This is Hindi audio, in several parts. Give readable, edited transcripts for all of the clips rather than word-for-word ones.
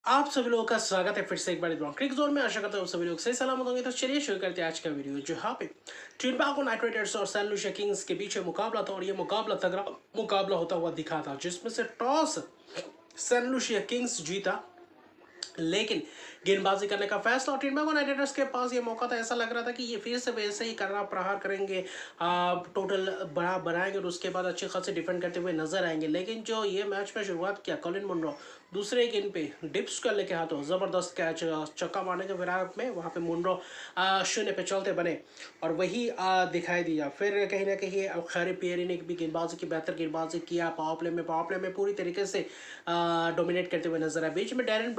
आप सभी लोगों का स्वागत है फिर से एक बार क्रिक जोन में। आशा करता हूँ सभी लोग सही सलामत होंगे। तो चलिए शुरू करते हैं आज का वीडियो। जहाँ पे ट्रिनिडाद नाइट राइडर्स और सैन लुसिया किंग्स के बीच मुकाबला था और ये मुकाबला तगड़ा मुकाबला होता हुआ दिखा था, जिसमें से टॉस सैन लुसिया किंग्स जीता, लेकिन गेंदबाजी करने का फैसला और ट्रिनिडाद नाइट राइडर्स के पास ये मौका था। ऐसा लग रहा था कि ये फिर से वैसे ही करना प्रहार करेंगे, टोटल बड़ा बनाएंगे और उसके बाद अच्छे खासे डिफेंड करते हुए नजर आएंगे। लेकिन जो ये मैच में शुरुआत किया कॉलिन मुनरो दूसरे गेंद पे डिप्स कर लेके हाथों जबरदस्त कैच, चक्का मारने के विराट में वहां पे मुनरो शून्य पे चलते बने और वही दिखाई दिया। फिर कहीं ना कहीं खैरी पियरी ने भी गेंदबाजी की बेहतर गेंदबाजी किया। पावर प्ले में पूरी तरीके से डोमिनेट करते हुए नजर आया। बीच में डेरन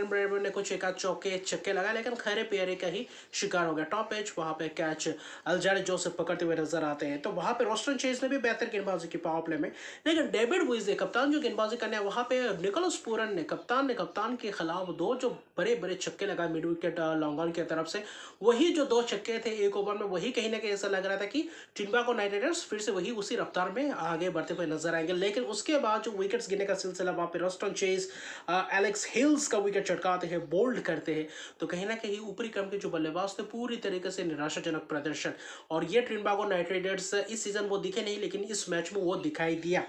ब्रेबो ने कुछ एक आध चौके छक्के लगाए, लेकिन खैरे पियरे का ही शिकार हो गया। टॉप एज वहां पे कैच अल्जारी जोसेफ पकड़ते हुए नजर आते हैं। तो वहां पे रोस्टन चेज ने भी बेहतर गेंदबाजी की पावर प्ले में, लेकिन डेविड लुइस कप्तान जो गेंदबाजी करने वहां पे निकोलस पूरन ने कप्तान के खिलाफ दो जो बड़े बड़े छक्के लगाए मिड विकेट लॉन्गॉन की तरफ से। वही जो दो छक्के थे एक ओवर में, वही कहीं ना कहीं ऐसा लग रहा था कि टिम्बाको नाइट राइडर्स फिर से वही उसी रफ्तार में आगे बढ़ते हुए नजर आएंगे। लेकिन उसके बाद जो विकेट्स गिरने का सिलसिला, वहां पे रोस्टन चेज एलेक्स हिल्स का विकेट चटकाते हैं, बोल्ड करते हैं। तो कहीं ना कहीं ऊपरी क्रम के जो बल्लेबाज थे पूरी तरीके से निराशाजनक प्रदर्शन। और ये ट्रिनिडाद नाइट राइडर्स इस सीजन वो दिखे नहीं, लेकिन इस मैच में वो दिखाई दिया।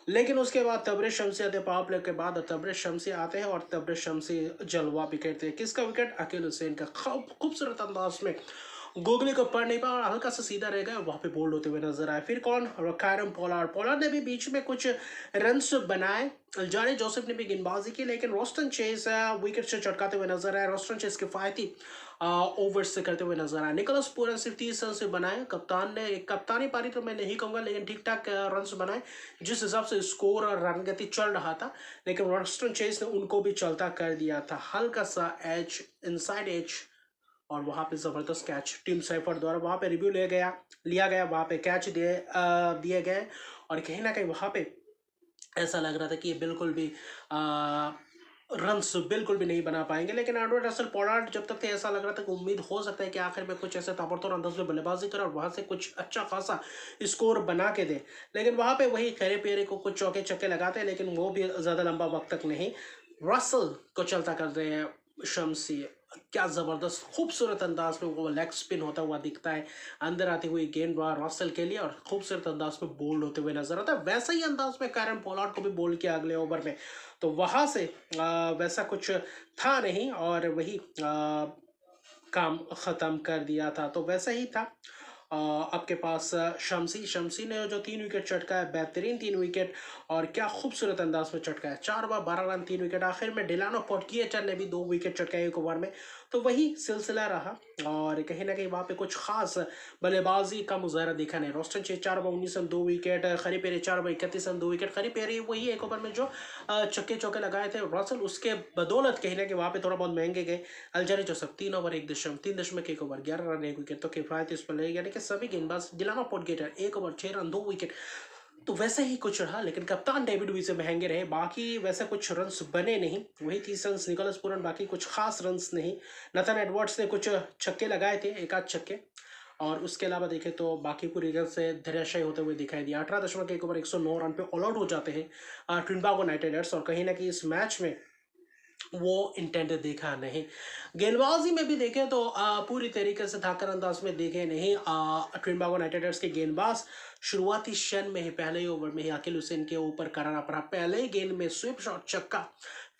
लेकिन उसके बाद तबरेज शमसी आते हैं। पावर प्ले के बाद तबरेज शमसी आते हैं और तबरेज शमसी जलवा बिखेरते हैं। किसका विकेट? अकील हुसैन का। खूबसूरत अंदाज में गोगली को पढ़ नहीं पाया और हल्का सा सीधा रह गया, वहां पे बोल्ड होते हुए नजर आए। फिर कौन? कायरम पोलार्ड ने भी बीच में कुछ रन्स बनाए। अल्जारी जोसेफ ने भी गेंदबाजी की, लेकिन रोस्टन चेज विकेट से चटकाते हुए नजर आए। रोस्टन चेज किफायती ओवर्स से करते हुए नजर आए। निकोलस पूरन सिर्फ 30 रन से बनाए। कप्तान ने एक कप्तानी पारी तो मैं नहीं कहूंगा, लेकिन ठीक ठाक रन बनाए जिस हिसाब से स्कोर और रन गति चल रहा था। लेकिन रोस्टन चेज ने उनको भी चलता कर दिया था। हल्का सा एज, इनसाइड एज, और वहां पे जबरदस्त कैच टीम सैफर्ड द्वारा वहां पे रिव्यू लिया गया, वहां पे कैच दिए गए। और कहीं ना कहीं वहां पे ऐसा लग रहा था कि ये बिल्कुल भी रन्स बिल्कुल भी नहीं बना पाएंगे। लेकिन एडवर्ड रसल पोलार्ड जब तक थे ऐसा लग रहा था कि उम्मीद हो सकता है कि आखिर में कुछ ऐसे ताबड़तोड़ अंदाज में बल्लेबाजी करे और वहां से कुछ अच्छा खासा स्कोर बना के दे। लेकिन वहां पे वही खैरे पेरे को कुछ चौके छक्के लगाते हैं, लेकिन वो भी ज्यादा लंबा वक्त तक नहीं। रसल को चलता कर रहे हैं शमसी। क्या जबरदस्त खूबसूरत अंदाज में वो लेग स्पिन होता हुआ दिखता है। अंदर आती हुई गेंद रसल के लिए और खूबसूरत अंदाज में बोल्ड होते हुए नजर आता है। वैसा ही अंदाज में कैरन पोलार्ड को भी बोल्ड किया अगले ओवर में। तो वहां से वैसा कुछ था नहीं और वही काम खत्म कर दिया था। तो वैसा ही था। आपके पास शमसी ने जो 3 विकेट चटका है, बेहतरीन 3 विकेट, और क्या खूबसूरत अंदाज में चटका है। 4 ओवर 12 रन 3 विकेट। आखिर में डिलानो पोर्टिएटर ने भी 2 विकेट चटकाए एक ओवर में। तो वही सिलसिला रहा और कहीं ना कहीं वहां पे कुछ खास बल्लेबाजी का मुजाहरा दिखा नहीं। Roston chase 4 over 19 run 2 wicket, खरी पेरी 4 ओवर 31 रन 2 विकेट। खरी पेरी वही एक ओवर में जो छक्के चौके लगाए थे रसल, उसके बदौलत कहीं ना कहीं वहां पे थोड़ा बहुत महंगे गए। अल्जारी जोसेफ 3 ओवर 1 दशमलव 1 ओवर 11 रन 1 विकेट, तो किफायत इस पर लगे, यानी कि सभी गेंदबाज। Dilano Potgieter 1 over 6 run 2 wicket. तो वैसे ही कुछ रहा, लेकिन कप्तान डेविड लुइस से महंगे रहे। बाकी वैसे कुछ रन्स बने नहीं, वही 30 रन निकोलस पूरन, बाकी कुछ खास रन्स नहीं। नथन एडवर्ड्स ने कुछ छक्के लगाए थे, एक आध छक्के, और उसके अलावा देखें तो बाकी पूरी रन से धैर्यशायी होते हुए दिखाई दिया। 18 दशमलव 1 ओवर 109 रन पे ऑल आउट हो जाते हैं ट्रिनिडाद नाइट राइडर्स। और कहीं ना कहीं इस मैच में वो इंटेंडेड देखा नहीं। गेंदबाजी में भी देखें तो पूरी तरीके से धाकर अंदाज में देखे नहीं। ट्रिनिडाद नाइट राइडर्स के गेंदबाज शुरुआती क्षण में ही पहले ही ओवर में ही अकील हुसैन के ऊपर करारा पड़ा। पहले ही गेंद में स्वीप शॉट छक्का,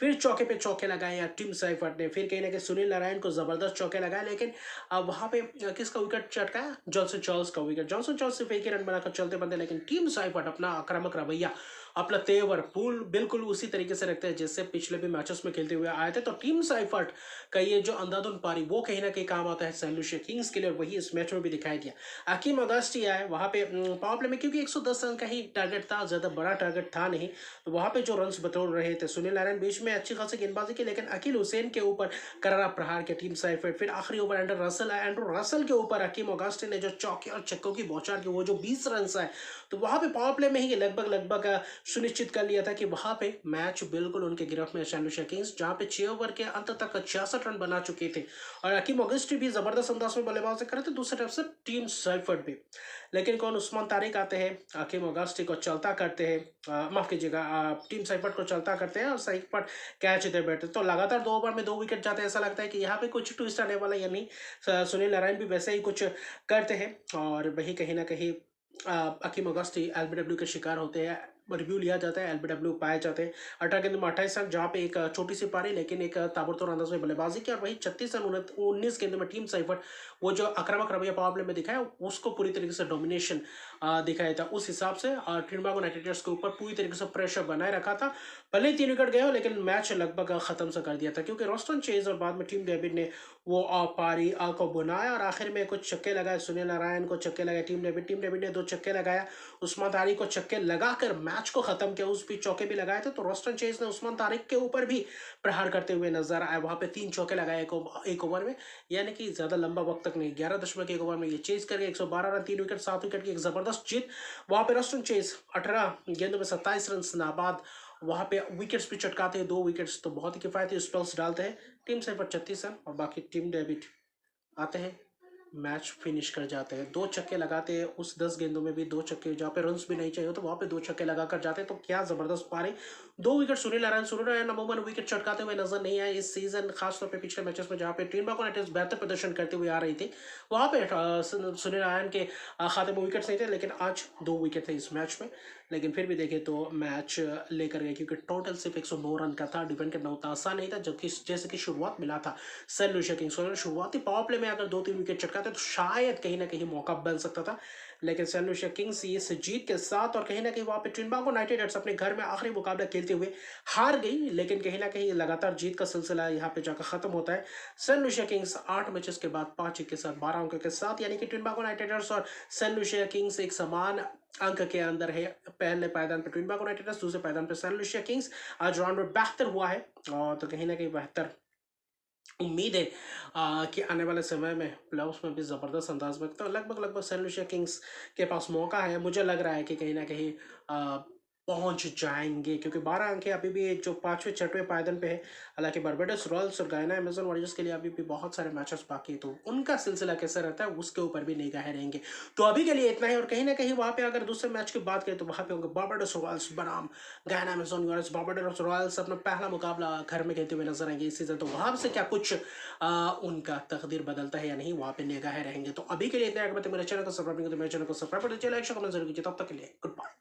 फिर चौके पे चौके लगाए या टीम सैफर्ड ने, फिर कहीं ना कहीं सुनील नारायण को जबरदस्त चौके लगाए। लेकिन वहां पे किसका विकेट चटकाया? जॉनसन चार्ल्स का विकेट। जॉनसन चार्ल्स सिर्फ एक ही रन बनाकर चलते बनते, लेकिन टीम सैफर्ड अपना आक्रामक रवैया, अपना तेवर पूल बिल्कुल उसी तरीके से रखते हैं जैसे पिछले भी मैचेस में खेलते हुए आए थे। तो टीम सैफर्ड का ये जो अंधाधुन पारी वो कहीं ना कहीं काम आता है सैन लुसिया किंग्स के लिए, और वही इस मैच में भी दिखाई दिया। अकीम अगस्टी आए वहां पे पावर प्ले में, क्योंकि 110 रन का ही टारगेट था, ज्यादा बड़ा टारगेट था नहीं। तो वहां पे जो रन बटोर रहे थे, सुनील नारायण बीच में अच्छी खासी गेंदबाजी की, लेकिन अकील हुसैन के ऊपर करारा प्रहार के टीम सैफर्ड। फिर आखिरी ओवर एंड्रू रसल के ऊपर अकीम अगस्टी ने जो चौके और छक्कों की बौछार की, वो जो 20 रन आए, तो वहाँ पे पावर प्ले में ही लगभग लगभग सुनिश्चित कर लिया था कि वहाँ पे मैच बिल्कुल उनके गिरफ्त में सेंट लुसिया किंग्स, जहाँ पे 6 ओवर के अंत तक 66 रन बना चुके थे और अकीम ऑगस्टी भी जबरदस्त अंदाज में बल्लेबाजी कर रहे थे, दूसरी तरफ से टीम सेल्फर्ड भी। लेकिन कौन उस्मान तारिक आते हैं, अकीम ऑगस्टी को चलता करते हैं, माफ कीजिएगा, टीम सेल्फर्ड को चलता करते हैं और सेल्फर्ड कैच दे बैठे, तो लगातार 2 ओवर में 2 विकेट जाते हैं। ऐसा लगता है कि यहाँ पे कुछ ट्विस्ट आने वाला या नहीं। सुनील नारायण भी वैसे ही कुछ करते हैं और वही कहीं ना कहीं अकीम अगस्ती एलबीडब्ल्यू के शिकार होते हैं। रिव्यू लिया जाता है, एलबीडब्ल्यू पाए जाते हैं। 18 गेंद में 28 रन, जहाँ पे एक छोटी सी पारी लेकिन एक ताबड़तोड़ अंदाज में बल्लेबाजी की और वही 36 रन 19 गेंद में टीम सेल्फर्ड वो जो आक्रामक रवैया पावर प्ले में दिखाया उसको पूरी तरीके से डोमिनेशन दिखाया था। उस हिसाब से ट्रिनिडाद यूनाइटेड के ऊपर पूरी तरीके से प्रेशर बनाए रखा था। भले ही 3 विकेट गए हो लेकिन मैच लगभग खत्म से कर दिया था, क्योंकि रोस्टन चेज और बाद में टीम डेविड ने वो पारी को बनाया और आखिर में कुछ छक्के लगाए। सुनील नारायण को छक्के लगाए, टीम डेविड ने 2 छक्के लगाया, उस्मान तारिक को छक्के लगाकर मैच को खत्म किया। उस बीच चौके भी लगाए थे, तो रोस्टन चेज ने उस्मान तारिक के ऊपर भी प्रहार करते हुए नजर आए। वहां पे 3 चौके लगाए एक ओवर में, यानी कि ज्यादा लंबा वक्त तक नहीं, 11.1 ओवर में ये चेज करके 112 रन, 3 विकेट 7 विकेट की एक जबरदस्त जीत। वहां पे रोस्टन चेज 18 गेंदों में 27 रन नाबाद, वहां पे विकेट्स भी चटकाते हैं, 2 विकेट्स तो बहुत ही किफायती स्पेल्स डालते हैं। टीम से पर 36 रन और बाकी टीम डेविड आते हैं, मैच फिनिश कर जाते हैं। 2 छक्के लगाते हैं उस 10 गेंदों में भी, 2 छक्के, जहाँ पे रन्स भी नहीं चाहिए तो वहाँ पे 2 छक्के लगाकर जाते हैं। तो क्या जबरदस्त पारी, 2 विकेट सुनील नारायण अमूमन विकेट चटकाते हुए नजर नहीं आए इस सीजन, खासतौर पे पिछले मैचेस में जहाँ पे ट्रिनिडाद यूनाइटेड बेहतर प्रदर्शन करते हुए आ रही थी, वहाँ पे सुनील नारायण के खाते में विकेट्स नहीं थे, लेकिन आज 2 विकेट थे इस मैच में। लेकिन फिर भी देखें तो मैच लेकर गए, क्योंकि टोटल सिर्फ 109 रन का था, डिफेंड करना उतना आसान नहीं था, जबकि जैसे कि शुरुआत मिला था सेंट लुसिया किंग्स को, शुरुआती पावर प्ले में अगर 2-3 विकेट चटकाते तो शायद कहीं ना कहीं मौका बन सकता था। लेकिन सेंट लुसिया किंग्स इस जीत के साथ और कहीं ना कहीं वहाँ पे ट्रिनिडाद यूनाइटेड अपने घर में आखिरी मुकाबला खेलते हुए हार गई, लेकिन कहीं ना कहीं लगातार जीत का सिलसिला यहाँ पे जाकर खत्म होता है। सेंट लुसिया किंग्स 8 मैचेस के बाद 5 के साथ 12 अंकों के साथ, यानी कि ट्रिनिडाद यूनाइटेड और सेंट लुसिया किंग्स एक समान अंक के अंदर है। पहले पायदान पर ट्रिनिडाद यूनाइटेड, दूसरे पायदान पर सेंट लुसिया किंग्स। आज राउंड में बेहतर हुआ है और तो कहीं ना कहीं बेहतर उम्मीद है कि आने वाले समय में प्लेऑफ्स में भी ज़बरदस्त अंदाज में, तो लगभग लगभग सेंट लुसिया किंग्स के पास मौका है। मुझे लग रहा है कि कहीं ना कहीं पहुंच जाएंगे, क्योंकि 12 अंक अभी भी जो 5वें 6वें पायदान पे है। हालांकि बारबाडोस रॉयल्स और गयाना अमेजन वॉरियर्स के लिए अभी भी बहुत सारे मैचेस बाकी है, तो उनका सिलसिला कैसा रहता है उसके ऊपर भी निगाहें रहेंगे। तो अभी के लिए इतना ही, और कहीं ना कहीं वहाँ पे अगर दूसरे मैच की बात करें तो वहाँ पे होंगे बारबाडोस रॉयल्स बनाम Guyana Amazon warriors. Barbados Royals अपना पहला मुकाबला घर में खेलते हुए नजर आएंगे इस सीजन, तो वहाँ से क्या कुछ उनका तकदीर बदलता है या नहीं, वहाँ पे निगाहें रहेंगे। तो अभी के लिए इतना, अगर मेरे चैनल को सब्सक्राइब नहीं तो मेरे चैनल को सब्सक्राइब कर दीजिए, लाइक शेयर कमेंट जरूर कीजिए। तब तक के लिए गुड बाय।